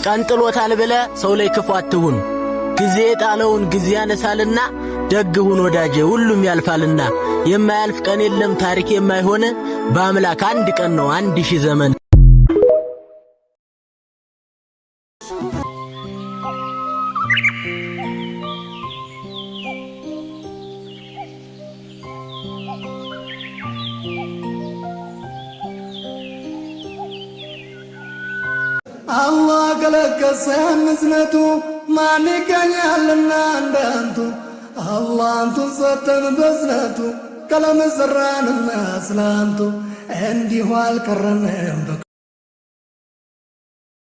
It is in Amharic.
ቀንጥሎታል ብለ ሰው ላይ ክፉ አትሁን ጊዜ ጣለውን ጊዜ ያነሳልና ደግሁን ወዳጄ ሁሉም ያልፋልና የማያልፍ ቀን የለም ታሪክ የማይሆን በአምላክ አንድ ቀን ነው 1000 ዘመን الله قلقس مزنتو ما نكنيالنا عندانتو الله انتو ستن بزنتو كلام زران الناس لانتو عندي هو الكرنم